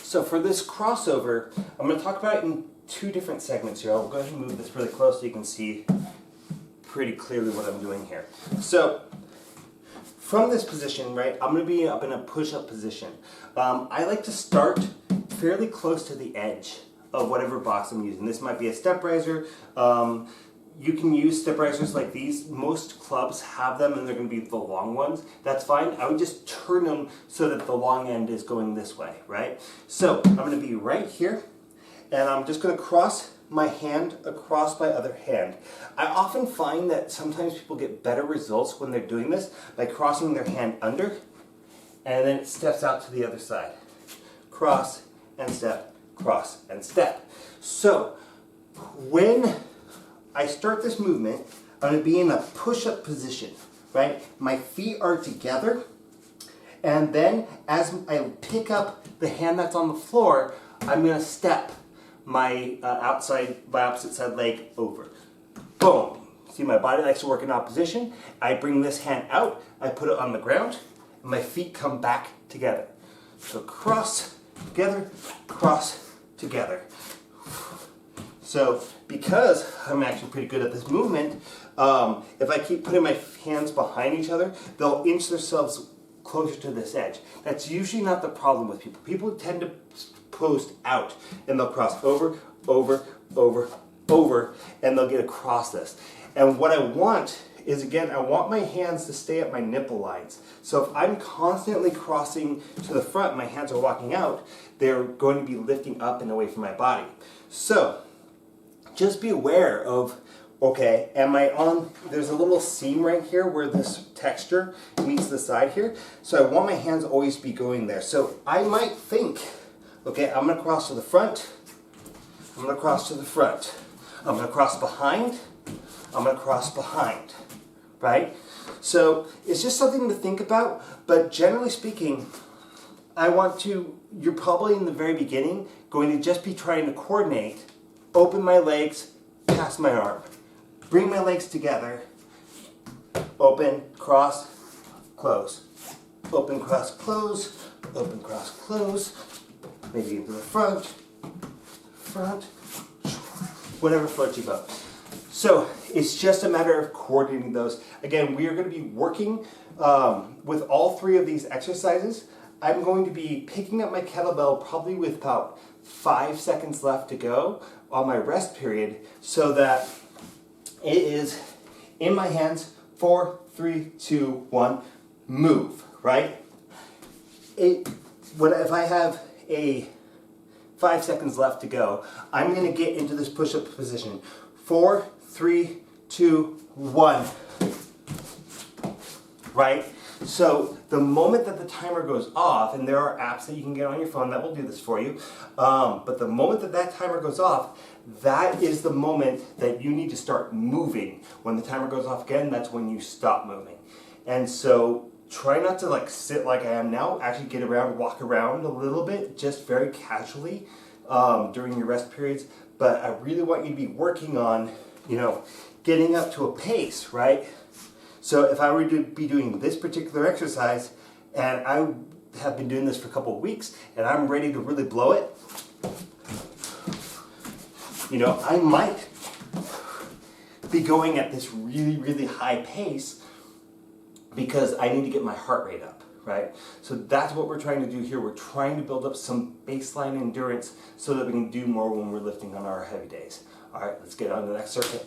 So for this crossover, I'm going to talk about it in two different segments here. I'll go ahead and move this really close so you can see pretty clearly what I'm doing here. So from this position, right, I'm going to be up in a push-up position. I like to start fairly close to the edge of whatever box I'm using. This might be a step riser. You can use step risers like these. Most clubs have them and they're going to be the long ones. That's fine. I would just turn them so that the long end is going this way, right? So I'm going to be right here and I'm just going to cross my hand across my other hand. I often find that sometimes people get better results when they're doing this by crossing their hand under and then it steps out to the other side. Cross and step, cross and step. So when I start this movement, I'm going to be in a push-up position, right? My feet are together, and then as I pick up the hand that's on the floor, I'm going to step my opposite side leg over. Boom. See, my body likes to work in opposition. I bring this hand out, I put it on the ground, and my feet come back together. So cross, together, cross, together. So because I'm actually pretty good at this movement, if I keep putting my hands behind each other, they'll inch themselves closer to this edge. That's usually not the problem with people. People tend to post out and they'll cross over, over, over, over, and they'll get across this. And what I want is, again, I want my hands to stay at my nipple lines. So if I'm constantly crossing to the front, my hands are walking out, they're going to be lifting up and away from my body. So just be aware of, okay, am I on, there's a little seam right here where this texture meets the side here. So I want my hands always be going there. So I might think, okay, I'm going to cross to the front, I'm going to cross to the front, I'm going to cross behind, I'm going to cross behind, right? So it's just something to think about, but generally speaking, you're probably in the very beginning going to just be trying to coordinate, open my legs, pass my arm, bring my legs together, open, cross, close, open, cross, close, open, cross, close, maybe into the front, whatever floats your boat. So it's just a matter of coordinating those. Again, we are going to be working with all three of these exercises. I'm going to be picking up my kettlebell probably with about 5 seconds left to go on my rest period so that it is in my hands. 4, 3, 2, 1, move, right? If I have 5 seconds left to go, I'm going to get into this push-up position. 4, 3, 2, 1, right? So the moment that the timer goes off, and there are apps that you can get on your phone that will do this for you, but the moment that that timer goes off, that is the moment that you need to start moving. When the timer goes off again, that's when you stop moving. And so try not to sit like I am now. Actually get around, walk around a little bit, just very casually during your rest periods. But I really want you to be working on, getting up to a pace, right? So if I were to be doing this particular exercise, and I have been doing this for a couple of weeks, and I'm ready to really blow it, I might be going at this really, really high pace because I need to get my heart rate up, right? So that's what we're trying to do here. We're trying to build up some baseline endurance so that we can do more when we're lifting on our heavy days. All right, let's get on to the next circuit.